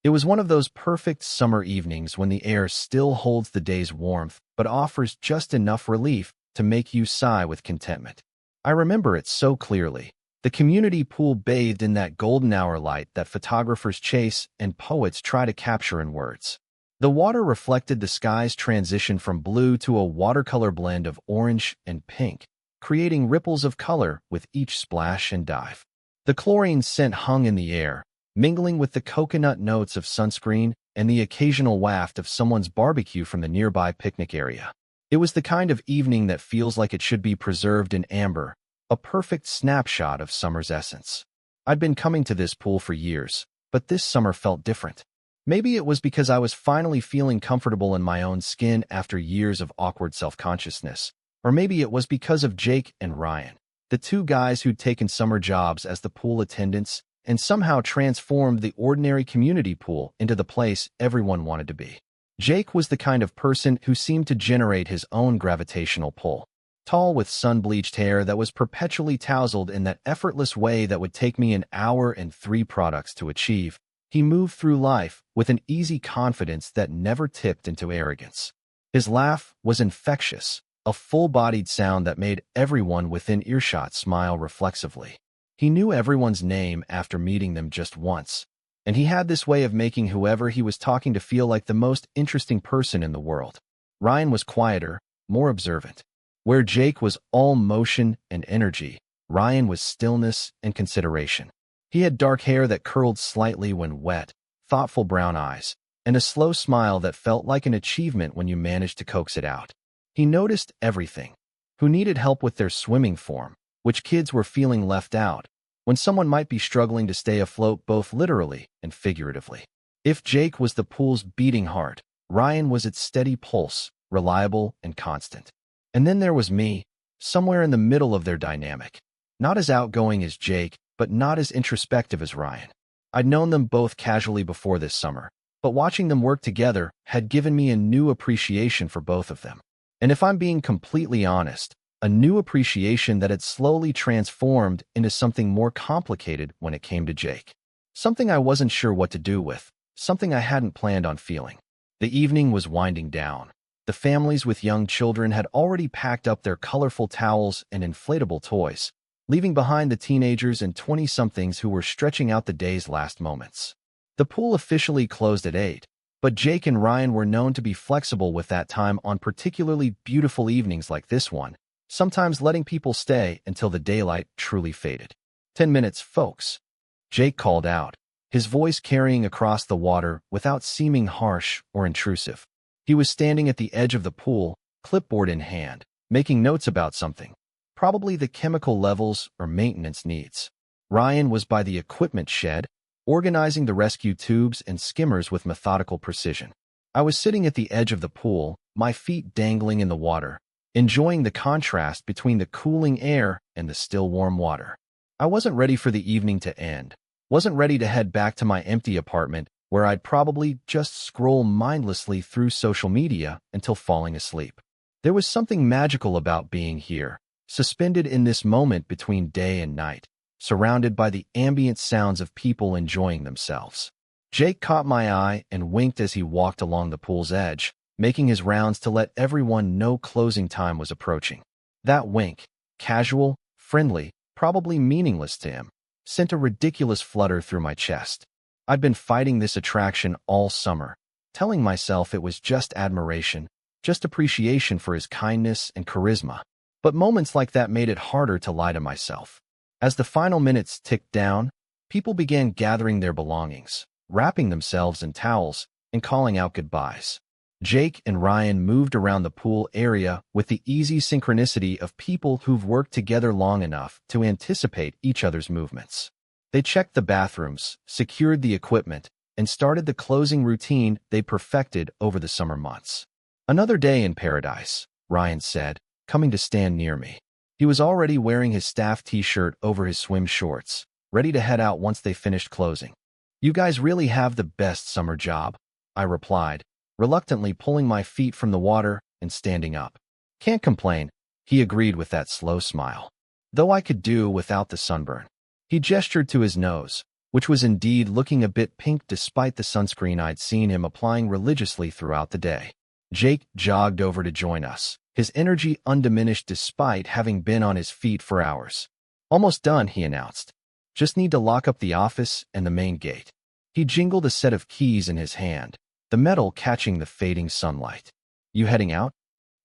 It was one of those perfect summer evenings when the air still holds the day's warmth but offers just enough relief to make you sigh with contentment. I remember it so clearly. The community pool bathed in that golden hour light that photographers chase and poets try to capture in words. The water reflected the sky's transition from blue to a watercolor blend of orange and pink, creating ripples of color with each splash and dive. The chlorine scent hung in the air, mingling with the coconut notes of sunscreen and the occasional waft of someone's barbecue from the nearby picnic area. It was the kind of evening that feels like it should be preserved in amber, a perfect snapshot of summer's essence. I'd been coming to this pool for years, but this summer felt different. Maybe it was because I was finally feeling comfortable in my own skin after years of awkward self-consciousness. Or maybe it was because of Jake and Ryan, the two guys who'd taken summer jobs as the pool attendants and somehow transformed the ordinary community pool into the place everyone wanted to be. Jake was the kind of person who seemed to generate his own gravitational pull. Tall with sun-bleached hair that was perpetually tousled in that effortless way that would take me an hour and 3 products to achieve, he moved through life with an easy confidence that never tipped into arrogance. His laugh was infectious, a full-bodied sound that made everyone within earshot smile reflexively. He knew everyone's name after meeting them just once, and he had this way of making whoever he was talking to feel like the most interesting person in the world. Ryan was quieter, more observant. Where Jake was all motion and energy, Ryan was stillness and consideration. He had dark hair that curled slightly when wet, thoughtful brown eyes, and a slow smile that felt like an achievement when you managed to coax it out. He noticed everything. Who needed help with their swimming form, which kids were feeling left out, when someone might be struggling to stay afloat both literally and figuratively. If Jake was the pool's beating heart, Ryan was its steady pulse, reliable and constant. And then there was me, somewhere in the middle of their dynamic. Not as outgoing as Jake, but not as introspective as Ryan. I'd known them both casually before this summer, but watching them work together had given me a new appreciation for both of them. And if I'm being completely honest, a new appreciation that had slowly transformed into something more complicated when it came to Jake. Something I wasn't sure what to do with, something I hadn't planned on feeling. The evening was winding down. The families with young children had already packed up their colorful towels and inflatable toys, leaving behind the teenagers and 20-somethings who were stretching out the day's last moments. The pool officially closed at 8, but Jake and Ryan were known to be flexible with that time on particularly beautiful evenings like this one, sometimes letting people stay until the daylight truly faded. 10 minutes, folks, Jake called out, his voice carrying across the water without seeming harsh or intrusive. He was standing at the edge of the pool, clipboard in hand, making notes about something, probably the chemical levels or maintenance needs. Ryan was by the equipment shed, organizing the rescue tubes and skimmers with methodical precision. I was sitting at the edge of the pool, my feet dangling in the water, enjoying the contrast between the cooling air and the still warm water. I wasn't ready for the evening to end, wasn't ready to head back to my empty apartment where I'd probably just scroll mindlessly through social media until falling asleep. There was something magical about being here, suspended in this moment between day and night, surrounded by the ambient sounds of people enjoying themselves. Jake caught my eye and winked as he walked along the pool's edge, making his rounds to let everyone know closing time was approaching. That wink, casual, friendly, probably meaningless to him, sent a ridiculous flutter through my chest. I'd been fighting this attraction all summer, telling myself it was just admiration, just appreciation for his kindness and charisma. But moments like that made it harder to lie to myself. As the final minutes ticked down, people began gathering their belongings, wrapping themselves in towels, and calling out goodbyes. Jake and Ryan moved around the pool area with the easy synchronicity of people who've worked together long enough to anticipate each other's movements. They checked the bathrooms, secured the equipment, and started the closing routine they perfected over the summer months. "Another day in paradise," Ryan said, coming to stand near me. He was already wearing his staff t-shirt over his swim shorts, ready to head out once they finished closing. "You guys really have the best summer job," I replied, reluctantly pulling my feet from the water and standing up. "Can't complain," he agreed with that slow smile. Though I could do without the sunburn. He gestured to his nose, which was indeed looking a bit pink despite the sunscreen I'd seen him applying religiously throughout the day. Jake jogged over to join us, his energy undiminished despite having been on his feet for hours. "Almost done," he announced. "Just need to lock up the office and the main gate." He jingled a set of keys in his hand, the metal catching the fading sunlight. "You heading out?"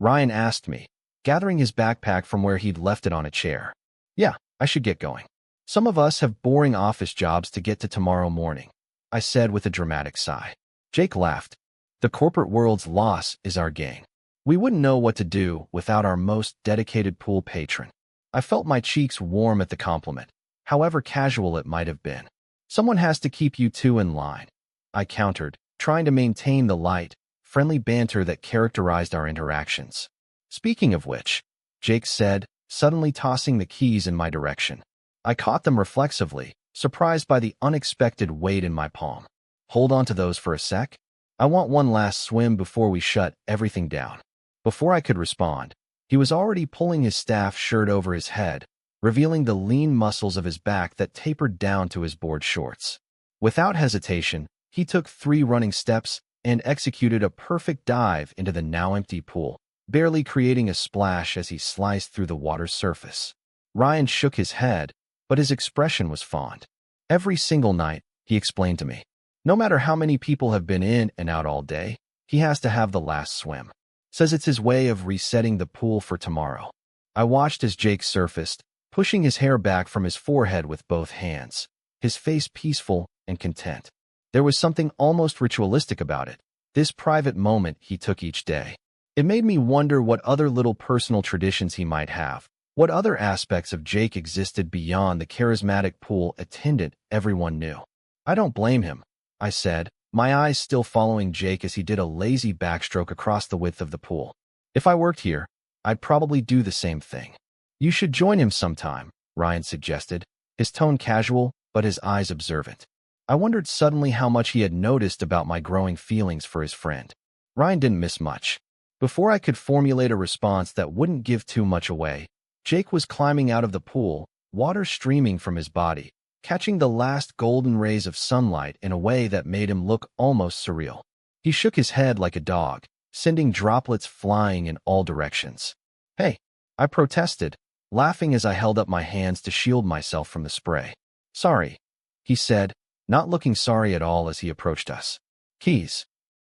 Ryan asked me, gathering his backpack from where he'd left it on a chair. "Yeah, I should get going. Some of us have boring office jobs to get to tomorrow morning," I said with a dramatic sigh. Jake laughed. "The corporate world's loss is our gain. We wouldn't know what to do without our most dedicated pool patron." I felt my cheeks warm at the compliment, however casual it might have been. "Someone has to keep you two in line," I countered, trying to maintain the light, friendly banter that characterized our interactions. "Speaking of which," Jake said, suddenly tossing the keys in my direction. I caught them reflexively, surprised by the unexpected weight in my palm. "Hold on to those for a sec. I want one last swim before we shut everything down." Before I could respond, he was already pulling his staff shirt over his head, revealing the lean muscles of his back that tapered down to his board shorts. Without hesitation, he took 3 running steps and executed a perfect dive into the now-empty pool, barely creating a splash as he sliced through the water's surface. Ryan shook his head, but his expression was fond. "Every single night," he explained to me. "No matter how many people have been in and out all day, he has to have the last swim. Says it's his way of resetting the pool for tomorrow." I watched as Jake surfaced, pushing his hair back from his forehead with both hands, his face peaceful and content. There was something almost ritualistic about it, this private moment he took each day. It made me wonder what other little personal traditions he might have, what other aspects of Jake existed beyond the charismatic pool attendant everyone knew. "I don't blame him," I said, my eyes still following Jake as he did a lazy backstroke across the width of the pool. "If I worked here, I'd probably do the same thing." "You should join him sometime," Ryan suggested, his tone casual but his eyes observant. I wondered suddenly how much he had noticed about my growing feelings for his friend. Ryan didn't miss much. Before I could formulate a response that wouldn't give too much away, Jake was climbing out of the pool, water streaming from his body, catching the last golden rays of sunlight in a way that made him look almost surreal. He shook his head like a dog, sending droplets flying in all directions. "Hey," I protested, laughing as I held up my hands to shield myself from the spray. "Sorry," he said, not looking sorry at all as he approached us. "Keys."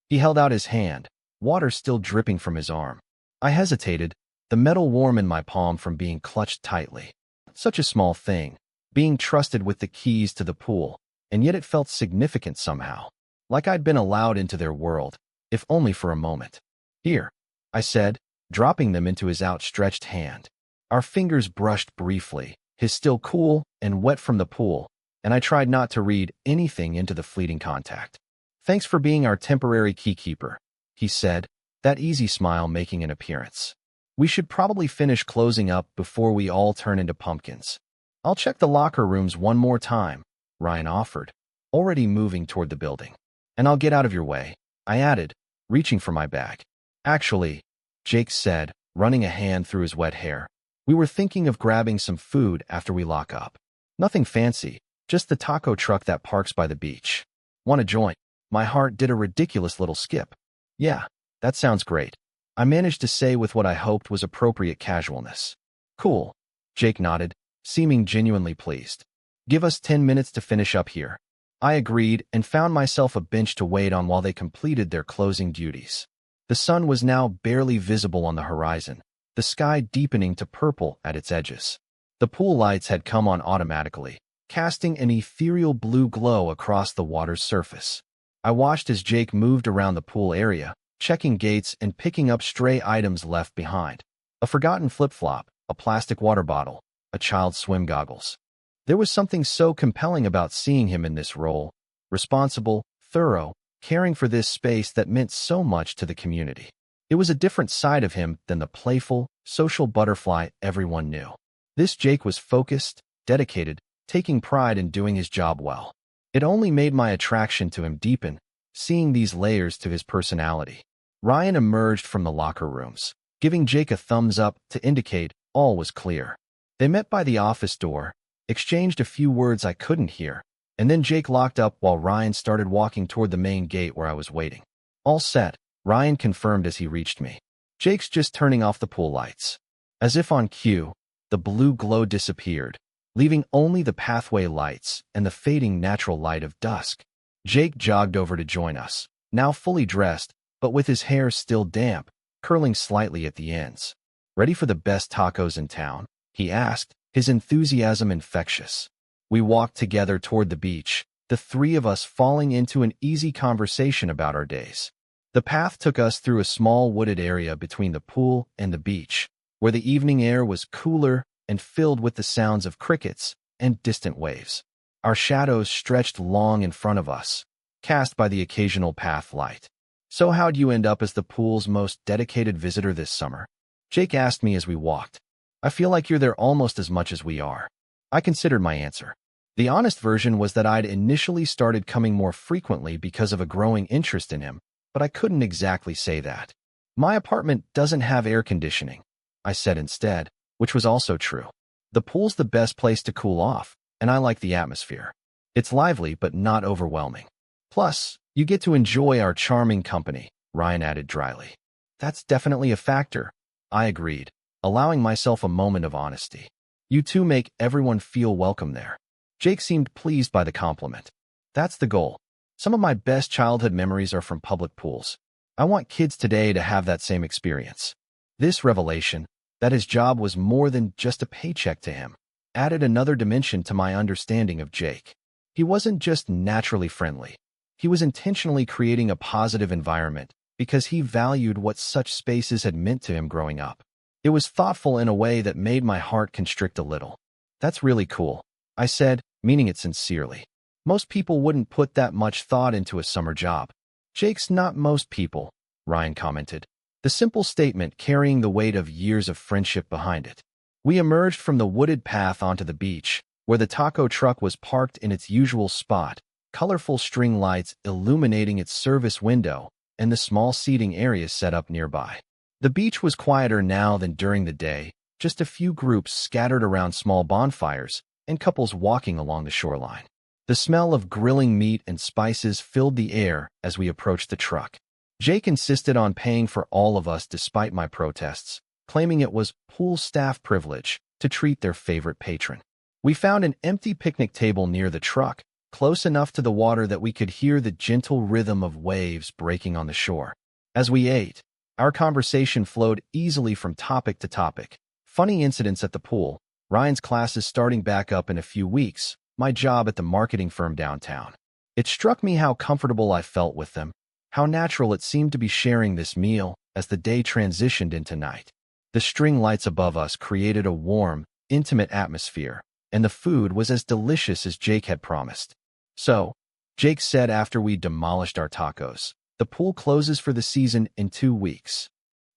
He held out his hand, water still dripping from his arm. I hesitated, the metal warm in my palm from being clutched tightly. Such a small thing, being trusted with the keys to the pool, and yet it felt significant somehow, like I'd been allowed into their world, if only for a moment. "Here," I said, dropping them into his outstretched hand. Our fingers brushed briefly, his still cool and wet from the pool, and I tried not to read anything into the fleeting contact. "Thanks for being our temporary keykeeper," he said, that easy smile making an appearance. "We should probably finish closing up before we all turn into pumpkins." "I'll check the locker rooms one more time," Ryan offered, already moving toward the building. "And I'll get out of your way," I added, reaching for my bag. "Actually," Jake said, running a hand through his wet hair, "we were thinking of grabbing some food after we lock up. Nothing fancy, just the taco truck that parks by the beach. Want a joint?" My heart did a ridiculous little skip. "Yeah, that sounds great," I managed to say with what I hoped was appropriate casualness. "Cool," Jake nodded, seeming genuinely pleased. "Give us 10 minutes to finish up here." I agreed and found myself a bench to wait on while they completed their closing duties. The sun was now barely visible on the horizon, the sky deepening to purple at its edges. The pool lights had come on automatically, casting an ethereal blue glow across the water's surface. I watched as Jake moved around the pool area, checking gates and picking up stray items left behind. A forgotten flip-flop, a plastic water bottle, a child's swim goggles. There was something so compelling about seeing him in this role, responsible, thorough, caring for this space that meant so much to the community. It was a different side of him than the playful, social butterfly everyone knew. This Jake was focused, dedicated, taking pride in doing his job well. It only made my attraction to him deepen, seeing these layers to his personality. Ryan emerged from the locker rooms, giving Jake a thumbs up to indicate all was clear. They met by the office door, exchanged a few words I couldn't hear, And then Jake locked up while Ryan started walking toward the main gate where I was waiting. All set, Ryan confirmed as he reached me. Jake's just turning off the pool lights. As if on cue, the blue glow disappeared, leaving only the pathway lights and the fading natural light of dusk. Jake jogged over to join us, now fully dressed, but with his hair still damp, curling slightly at the ends. "Ready for the best tacos in town?" he asked, his enthusiasm infectious. We walked together toward the beach, the three of us falling into an easy conversation about our days. The path took us through a small wooded area between the pool and the beach, where the evening air was cooler and filled with the sounds of crickets and distant waves. Our shadows stretched long in front of us, cast by the occasional path light. "So how'd you end up as the pool's most dedicated visitor this summer?" Jake asked me as we walked. "I feel like you're there almost as much as we are." I considered my answer. The honest version was that I'd initially started coming more frequently because of a growing interest in him, but I couldn't exactly say that. "My apartment doesn't have air conditioning," I said instead, which was also true. "The pool's the best place to cool off, and I like the atmosphere. It's lively but not overwhelming. Plus, you get to enjoy our charming company," Ryan added dryly. "That's definitely a factor," I agreed, allowing myself a moment of honesty. "You two make everyone feel welcome there." Jake seemed pleased by the compliment. "That's the goal. Some of my best childhood memories are from public pools. I want kids today to have that same experience." This revelation, that his job was more than just a paycheck to him, added another dimension to my understanding of Jake. He wasn't just naturally friendly. He was intentionally creating a positive environment because he valued what such spaces had meant to him growing up. It was thoughtful in a way that made my heart constrict a little. "That's really cool," I said, meaning it sincerely. "Most people wouldn't put that much thought into a summer job." "Jake's not most people," Ryan commented, the simple statement carrying the weight of years of friendship behind it. We emerged from the wooded path onto the beach, where the taco truck was parked in its usual spot, colorful string lights illuminating its service window and the small seating areas set up nearby. The beach was quieter now than during the day, just a few groups scattered around small bonfires and couples walking along the shoreline. The smell of grilling meat and spices filled the air as we approached the truck. Jake insisted on paying for all of us despite my protests, claiming it was pool staff privilege to treat their favorite patron. We found an empty picnic table near the truck, close enough to the water that we could hear the gentle rhythm of waves breaking on the shore. As we ate, our conversation flowed easily from topic to topic. Funny incidents at the pool, Ryan's classes starting back up in a few weeks, my job at the marketing firm downtown. It struck me how comfortable I felt with them, how natural it seemed to be sharing this meal as the day transitioned into night. The string lights above us created a warm, intimate atmosphere, and the food was as delicious as Jake had promised. "So," Jake said after we demolished our tacos, "the pool closes for the season in 2 weeks."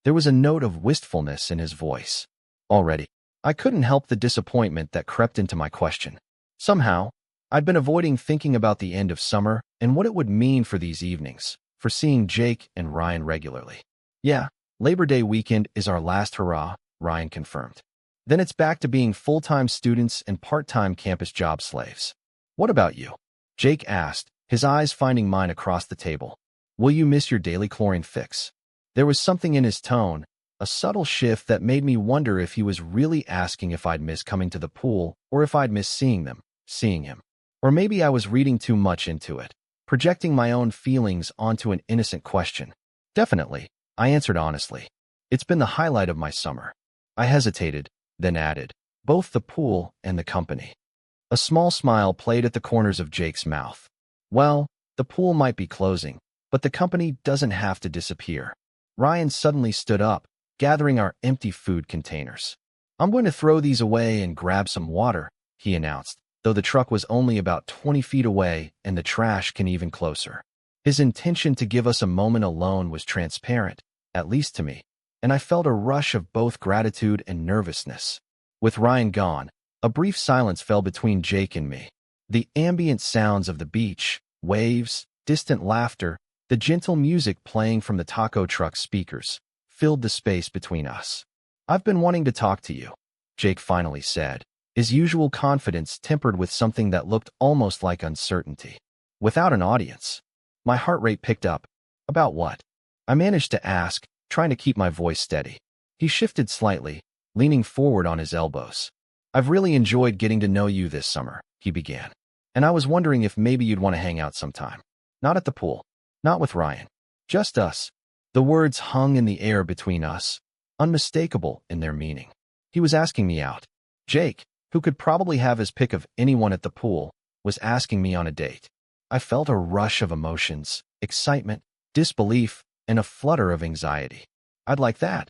There was a note of wistfulness in his voice. Already, I couldn't help the disappointment that crept into my question. Somehow, I'd been avoiding thinking about the end of summer and what it would mean for these evenings, for seeing Jake and Ryan regularly. "Yeah, Labor Day weekend is our last hurrah," Ryan confirmed. "Then it's back to being full-time students and part-time campus job slaves." "What about you?" Jake asked, his eyes finding mine across the table. "Will you miss your daily chlorine fix?" There was something in his tone, a subtle shift that made me wonder if he was really asking if I'd miss coming to the pool or if I'd miss seeing him. Or maybe I was reading too much into it, projecting my own feelings onto an innocent question. "Definitely," I answered honestly. "It's been the highlight of my summer." I hesitated, then added, "both the pool and the company." A small smile played at the corners of Jake's mouth. "Well, the pool might be closing, but the company doesn't have to disappear." Ryan suddenly stood up, gathering our empty food containers. "I'm going to throw these away and grab some water," he announced, though the truck was only about 20 feet away and the trash can even closer. His intention to give us a moment alone was transparent, at least to me, and I felt a rush of both gratitude and nervousness. With Ryan gone, a brief silence fell between Jake and me. The ambient sounds of the beach, waves, distant laughter, the gentle music playing from the taco truck speakers, filled the space between us. "I've been wanting to talk to you," Jake finally said, his usual confidence tempered with something that looked almost like uncertainty. Without an audience, my heart rate picked up. About what? I managed to ask, trying to keep my voice steady. He shifted slightly, leaning forward on his elbows. I've really enjoyed getting to know you this summer, he began. And I was wondering if maybe you'd want to hang out sometime. Not at the pool. Not with Ryan. Just us. The words hung in the air between us, unmistakable in their meaning. He was asking me out. Jake, who could probably have his pick of anyone at the pool, was asking me on a date. I felt a rush of emotions, excitement, disbelief, and a flutter of anxiety. I'd like that,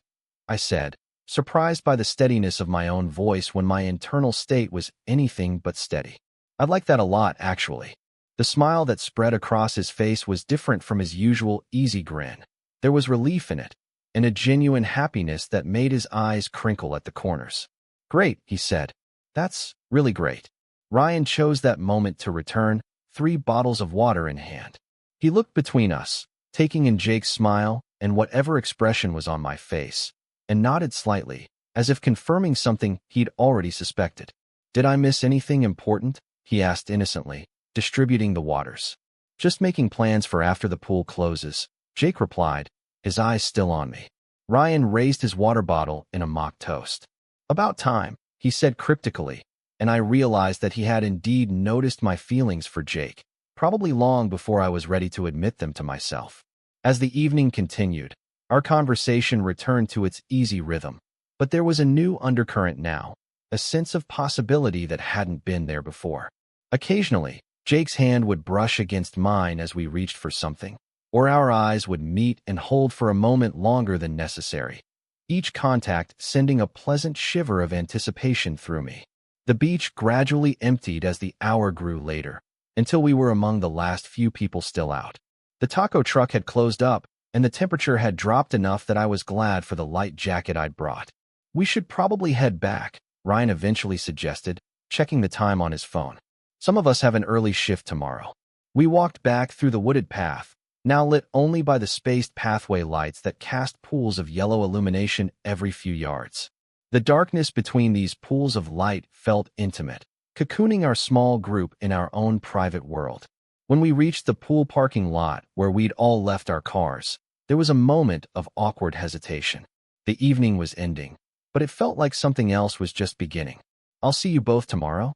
I said, surprised by the steadiness of my own voice when my internal state was anything but steady. I'd like that a lot, actually. The smile that spread across his face was different from his usual easy grin. There was relief in it, and a genuine happiness that made his eyes crinkle at the corners. Great, he said. That's really great. Ryan chose that moment to return, 3 bottles of water in hand. He looked between us, taking in Jake's smile and whatever expression was on my face, and nodded slightly, as if confirming something he'd already suspected. Did I miss anything important? He asked innocently, distributing the waters. Just making plans for after the pool closes, Jake replied, his eyes still on me. Ryan raised his water bottle in a mock toast. About time, he said cryptically, and I realized that he had indeed noticed my feelings for Jake, probably long before I was ready to admit them to myself. As the evening continued, our conversation returned to its easy rhythm, but there was a new undercurrent now, a sense of possibility that hadn't been there before. Occasionally, Jake's hand would brush against mine as we reached for something, or our eyes would meet and hold for a moment longer than necessary, each contact sending a pleasant shiver of anticipation through me. The beach gradually emptied as the hour grew later, until we were among the last few people still out. The taco truck had closed up, and the temperature had dropped enough that I was glad for the light jacket I'd brought. We should probably head back, Ryan eventually suggested, checking the time on his phone. Some of us have an early shift tomorrow. We walked back through the wooded path, now lit only by the spaced pathway lights that cast pools of yellow illumination every few yards. The darkness between these pools of light felt intimate, cocooning our small group in our own private world. When we reached the pool parking lot where we'd all left our cars, there was a moment of awkward hesitation. The evening was ending, but it felt like something else was just beginning. I'll see you both tomorrow?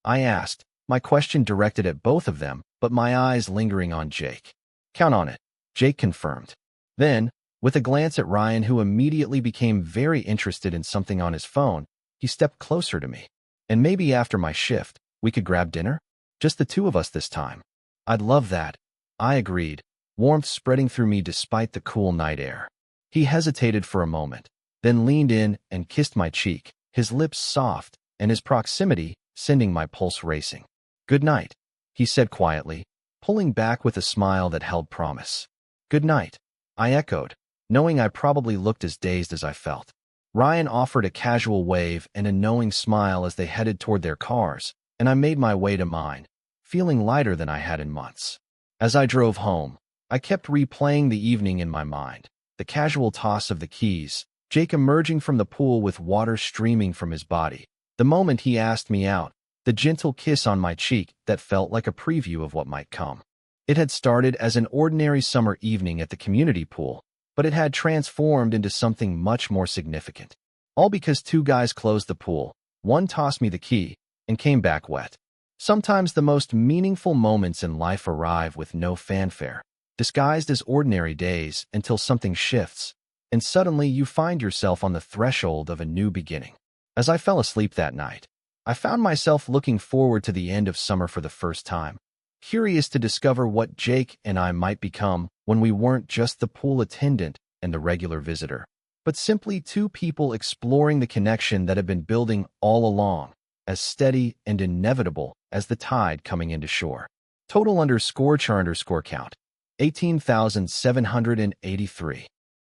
I asked, my question directed at both of them, but my eyes lingering on Jake. Count on it, Jake confirmed. Then, with a glance at Ryan, who immediately became very interested in something on his phone, he stepped closer to me. And maybe after my shift, we could grab dinner? Just the 2 of us this time. I'd love that, I agreed, warmth spreading through me despite the cool night air. He hesitated for a moment, then leaned in and kissed my cheek, his lips soft, and his proximity sending my pulse racing. Good night, he said quietly, pulling back with a smile that held promise. Good night, I echoed, knowing I probably looked as dazed as I felt. Ryan offered a casual wave and a knowing smile as they headed toward their cars, and I made my way to mine, feeling lighter than I had in months. As I drove home, I kept replaying the evening in my mind, the casual toss of the keys, Jake emerging from the pool with water streaming from his body, the moment he asked me out, the gentle kiss on my cheek that felt like a preview of what might come. It had started as an ordinary summer evening at the community pool, but it had transformed into something much more significant. All because 2 guys closed the pool, one tossed me the key, and came back wet. Sometimes the most meaningful moments in life arrive with no fanfare, disguised as ordinary days until something shifts, and suddenly you find yourself on the threshold of a new beginning. As I fell asleep that night, I found myself looking forward to the end of summer for the first time, curious to discover what Jake and I might become when we weren't just the pool attendant and the regular visitor, but simply 2 people exploring the connection that had been building all along, as steady and inevitable as the tide coming into shore. Total _char_count, 18,783.